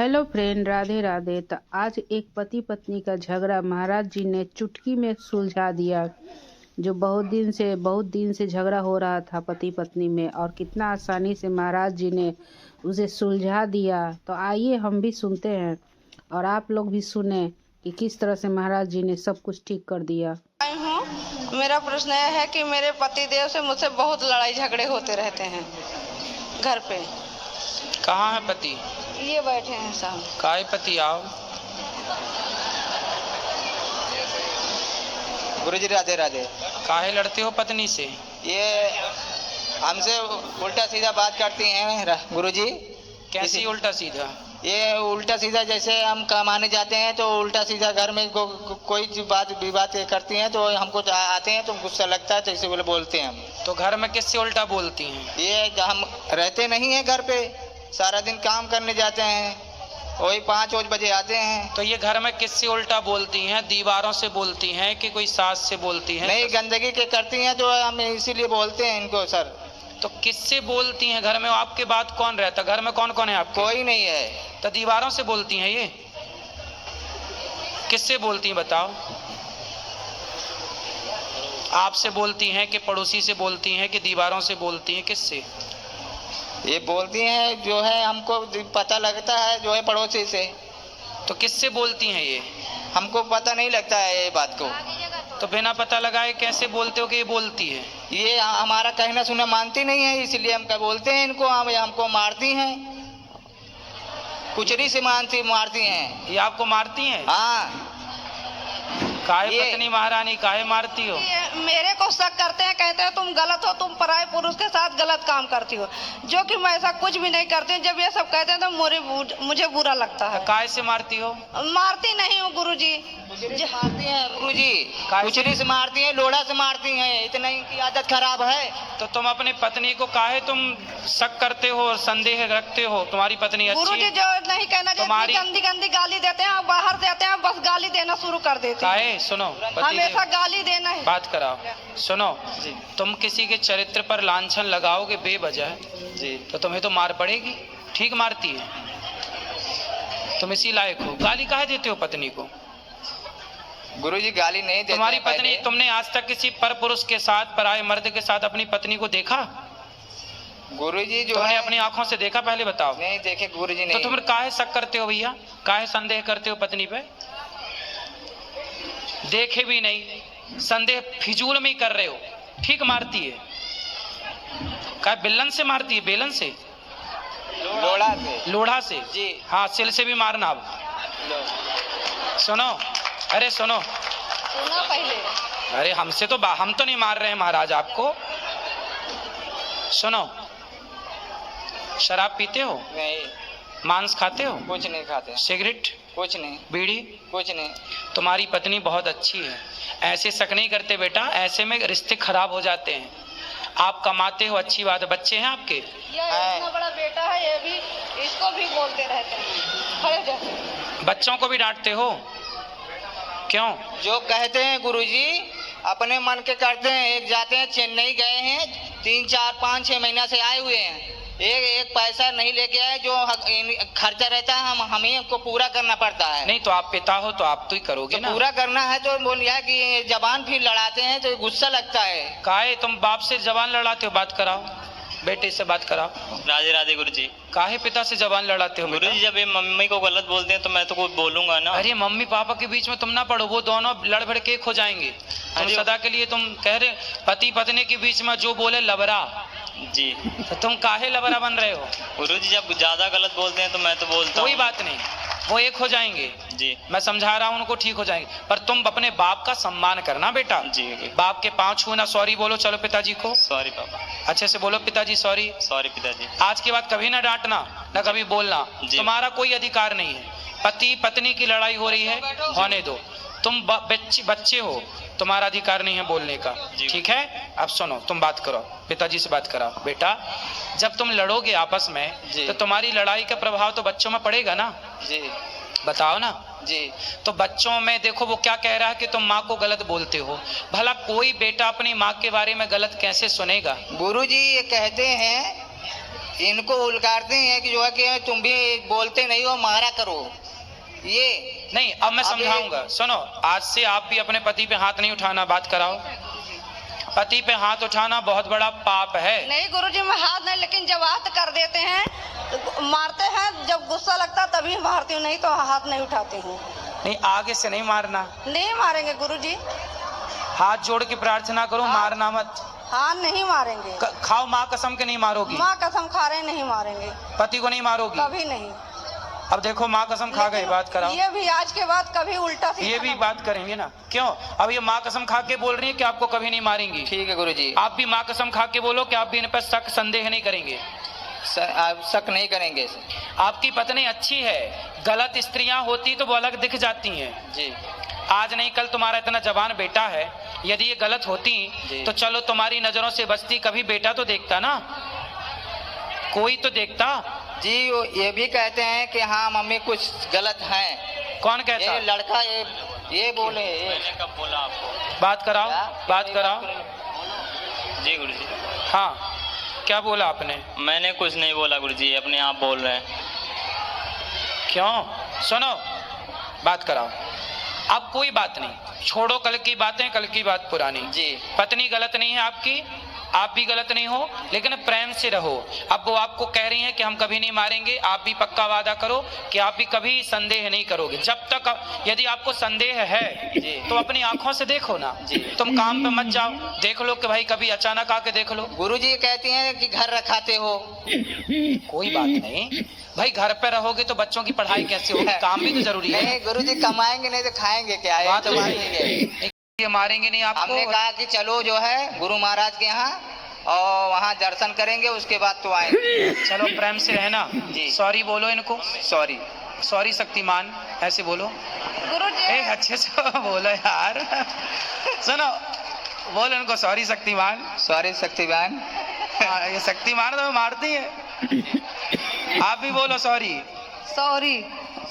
Hello friend, Radhe Radhe. तो आज एक पति पत्नी का झगड़ा महाराज जी ने चुटकी में सुलझा दिया। जो बहुत दिन से झगड़ा हो रहा था पति पत्नी में, और कितना आसानी से महाराज जी ने उसे सुलझा दिया। तो आइए हम भी सुनते हैं और आप लोग भी सुने कि किस तरह से महाराज जी ने सब कुछ ठीक कर दिया। मेरा प्रश्न यह है कि मेरे पति देव से मुझसे बहुत लड़ाई झगड़े होते रहते हैं घर पे। कहाँ है पति? ये बैठे हैं साहब। काहे पति आओ। गुरुजी राधे राधे। काहे लड़ते हो पत्नी से? ये हमसे उल्टा सीधा बात करती हैं गुरुजी। कैसी उल्टा सीधा? ये उल्टा सीधा जैसे हम कमाने जाते हैं तो उल्टा सीधा घर में कोई बात विवाद करती हैं तो हमको आते हैं तो गुस्सा लगता है तो इसे बोलते हैं हम। तो घर में किससे उल्टा बोलती हैं? ये हम रहते नहीं हैं घर पे, सारा दिन काम करने जाते हैं, वही 5 बजे आते हैं। तो ये घर में किससे उल्टा बोलती हैं? दीवारों से बोलती हैं कि कोई सास से बोलती हैं? नहीं, गंदगी के करती हैं तो हम इसीलिए बोलते हैं इनको सर। तो किससे बोलती हैं घर में? आपके बाद कौन रहता? घर में कौन कौन है आपके? कोई नहीं है। तो दीवारों से बोलती हैं? ये किससे बोलती हैं बताओ? आपसे बोलती हैं कि पड़ोसी से बोलती हैं कि दीवारों से बोलती हैं? किससे ये बोलती हैं जो है हमको पता लगता है, जो है पड़ोसी से। तो किससे बोलती हैं ये? हमको पता नहीं लगता है ये बात को। तो बिना पता लगाए कैसे बोलते हो कि ये बोलती है? ये हमारा कहना सुना मानती नहीं है, इसलिए हम क्या बोलते हैं इनको। हमको मारती हैं, कुचरी से मारती हैं। ये आपको मारती हैं? हाँ। काहे पत्नी महारानी काहे मारती हो? मेरे को शक करते हैं, कहते हैं तुम गलत हो, तुम पराये पुरुष के साथ गलत काम करती हो, जो कि मैं ऐसा कुछ भी नहीं करती हूँ। जब ये सब कहते हैं तो मुझे बुरा लगता है। काहे से मारती हो? मारती नहीं हूँ गुरुजी। मारती हैं गुरुजी, कुचरी से मारती हैं, लोढ़ा से मारती हैं। इतना इनकी आदत खराब है। तो तुम अपनी पत्नी को काहे तुम शक करते हो और संदेह रखते हो? तुम्हारी पत्नी अच्छी गुरुजी है? जो नहीं कहना चाहिए, गंदी गंदी गाली देते हैं, बाहर देते हैं, बस गाली देना शुरू कर देते हैं। काहे? सुनो, हमेशा गाली देना है। बात कराओ। सुनो जी, तुम किसी के चरित्र पर लांछन लगाओगे बेवजह जी तो तुम्हें तो मार पड़ेगी। ठीक मारती है, तुम इसी लायक हो। गाली काहे देते हो पत्नी को? गुरुजी गाली नहीं देते। तुम्हारी पत्नी, तुमने आज तक किसी पर पुरुष के साथ, पराये मर्द के साथ अपनी पत्नी को देखा? गुरुजी जो तुमने है अपनी आंखों से देखा? पहले बताओ। नहीं देखे गुरुजी। तो नहीं। तुम काहे शक करते हो भैया? काहे संदेह करते हो पत्नी पे? देखे भी नहीं, संदेह फिजूल में ही कर रहे हो। ठीक मारती है। काहे बिल्लन से मारती है? बेलन से? लोढ़ा से। लोढ़ा से जी। हाँ, सिल से भी मारना। अब सुनो, अरे सुनो, सुना पहले। अरे हमसे तो हम तो नहीं मार रहे हैं महाराज आपको। सुनो, शराब पीते हो? नहीं। मांस खाते हो? कुछ नहीं खाते। सिगरेट? कुछ नहीं। बीड़ी? कुछ नहीं। तुम्हारी पत्नी बहुत अच्छी है, ऐसे शक नहीं करते बेटा। ऐसे में रिश्ते खराब हो जाते हैं। आप कमाते हो, अच्छी बात है। बच्चे हैं आपके? ये इतना बड़ा बेटा है, ये भी इसको भी बोलते रहते हैं खड़े जैसे। बच्चों को भी डांटते हो? क्यों? जो कहते हैं गुरुजी अपने मन के करते हैं। एक जाते हैं, चेन्नई गए हैं, 3 4 5 6 महीना से आए हुए हैं, एक पैसा नहीं लेके आए। जो खर्चा रहता है हमें हमको पूरा करना पड़ता है। नहीं तो आप पिता हो तो आप तो ही करोगे तो ना। पूरा करना है तो बोलिए कि जबान फिर लड़ाते हैं तो गुस्सा लगता है। काहे तुम बाप से जबान लड़ाते हो? बात कराओ, बेटे से बात कराओ। राधे राधे गुरुजी। काहे पिता से जबान लड़ाते हो बेटा? गुरुजी जब ये मम्मी को गलत बोलते हैं तो मैं तो कुछ बोलूंगा ना। अरे मम्मी पापा के बीच में तुम ना पढ़ो, वो दोनों लड़ भड़ के एक हो जाएंगे। तुम अरे सदा के लिए, तुम कह रहे पति पत्नी के बीच में जो बोले लबरा, जी। तो तुम काहे लबरा बन रहे हो? गुरुजी जब ज्यादा गलत बोलते हैं तो मैं तो बोलता हूँ। कोई बात नहीं, वो एक हो जाएंगे। जी। मैं समझा रहा हूँ उनको, ठीक हो जाएंगे। पर तुम अपने बाप का सम्मान करना बेटा। जी। बाप के पांव छूना, सॉरी बोलो। चलो पिताजी को सॉरी पापा। अच्छे से बोलो, पिताजी सॉरी। सॉरी पिताजी। आज के बाद कभी ना डांटना, ना कभी बोलना। जी। तुम्हारा कोई अधिकार नहीं है। पति पत्नी की लड़ाई हो रही है, होने दो। तुम बच्चे हो, तुम्हारा अधिकार नहीं है बोलने का। ठीक है? अब सुनो, तुम बात करो, पिताजी से बात कराओ। बेटा, जब तुम लड़ोगे आपस में तो तुम्हारी लड़ाई का प्रभाव तो बच्चों में पड़ेगा ना। जी। बताओ ना जी। तो बच्चों में देखो, वो क्या कह रहा है कि तुम माँ को गलत बोलते हो। भला कोई बेटा अपनी माँ के बारे में गलत कैसे सुनेगा? गुरुजी ये कहते हैं इनको उलगारते हैं कि जो है कि तुम भी बोलते नहीं हो, मारा करो। ये नहीं, अब मैं अब ये- समझाऊंगा। सुनो, आज से आप भी अपने पति पे हाथ नहीं उठाना, बात कराओ। पति पे हाथ उठाना बहुत बड़ा पाप है। नहीं गुरुजी, मैं हाथ नहीं, लेकिन जब बात कर देते हैं तो मारते हैं, जब गुस्सा लगता तभी मारती हूँ, नहीं तो हाथ नहीं उठाती हूँ। नहीं, आगे से नहीं मारना, नहीं मारेंगे गुरुजी। हाथ जोड़ के प्रार्थना करो, हाँ। मारना मत। हाँ नहीं मारेंगे। खाओ माँ कसम के नहीं मारोगी, माँ कसम खा रहे नहीं मारेंगे, पति को नहीं मारोगी। कभी नहीं। अब देखो माँ कसम खा गए, लेकिन बात कराओ। ये भी आज के बाद कभी उल्टा सीधा ये भी ना- बात करेंगे ना, क्यों? अब ये माँ कसम खा के बोल रही है कि आपको कभी नहीं मारेंगी। ठीक है गुरुजी, आप भी माँ कसम खा के बोलो कि आप भी इन पर शक संदेह नहीं करेंगे। आप शक नहीं करेंगे। आपकी पत्नी अच्छी है, गलत स्त्रियां होती तो वो अलग दिख जाती हैं। जी आज नहीं कल तुम्हारा इतना जवान बेटा है, यदि ये गलत होती जी। तो चलो तुम्हारी नजरों से बचती, कभी बेटा तो देखता ना, कोई तो देखता। जी, वो ये भी कहते हैं कि हाँ मम्मी कुछ गलत है। कौन कहता? ये लड़का ये बोले मैंने कब बोला आपको? बात कराओ, क्या? बात कराओ। जी गुरुजी, हाँ, क्या बोला आपने? मैंने कुछ नहीं बोला गुरुजी, अपने आप बोल रहे हैं। क्यों? सुनो, बात कराओ। अब कोई बात नहीं, छोड़ो कल की बातें, कल की बात पुरानी। जी पत्नी गलत नहीं है आपकी, आप भी गलत नहीं हो, लेकिन प्रेम से रहो। अब वो आपको कह रही हैं कि हम कभी नहीं मारेंगे, आप भी पक्का वादा करो कि आप भी कभी संदेह नहीं करोगे। जब तक यदि आपको संदेह है तो अपनी आंखों से देखो ना, तुम काम पे मत जाओ, देख लो कि भाई कभी अचानक आके देख लो। गुरुजी कहती हैं कि घर रखाते हो। कोई बात नहीं भाई, घर पे रहोगे तो बच्चों की पढ़ाई कैसे होगी, काम भी तो जरूरी है। नहीं गुरुजी, कमाएंगे नहीं तो खाएंगे क्या? ये बात तो तो बात सही नहीं है। है। ये मारेंगे नहीं आपको। हमने कहा कि चलो जो है गुरु महाराज के यहाँ और वहाँ दर्शन करेंगे, उसके बाद तो आएंगे। चलो प्रेम से रहना। जी। सॉरी बोलो इनको, सॉरी। सॉरी शक्तिमान, ऐसे बोलो। गुरुजी ए अच्छे से बोलो यार। सुनो, बोलो इनको सॉरी शक्तिमान। सॉरी शक्तिवान। हाँ, ये शक्तिमान तो मारती है। आप भी बोलो सॉरी। सॉरी।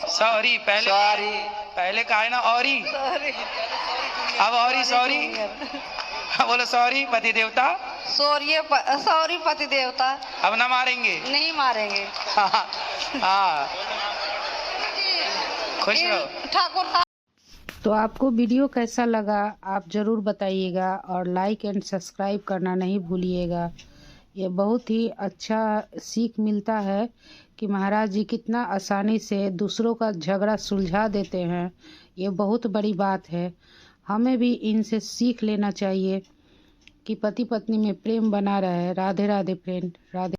सॉरी पहले, सॉरी। पहले कहा है ना औरी, सॉरी अब औरी सॉरी। बोलो सॉरी पति देवता, सॉरी पति देवता, अब ना मारेंगे। नहीं मारेंगे। हाँ, हाँ, खुश रहो। ठाकुर साहब, तो आपको वीडियो कैसा लगा आप ज़रूर बताइएगा और लाइक एंड सब्सक्राइब करना नहीं भूलिएगा। ये बहुत ही अच्छा सीख मिलता है कि महाराज जी कितना आसानी से दूसरों का झगड़ा सुलझा देते हैं। ये बहुत बड़ी बात है, हमें भी इनसे सीख लेना चाहिए कि पति पत्नी में प्रेम बना रहे। राधे राधे फ्रेंड, राधे।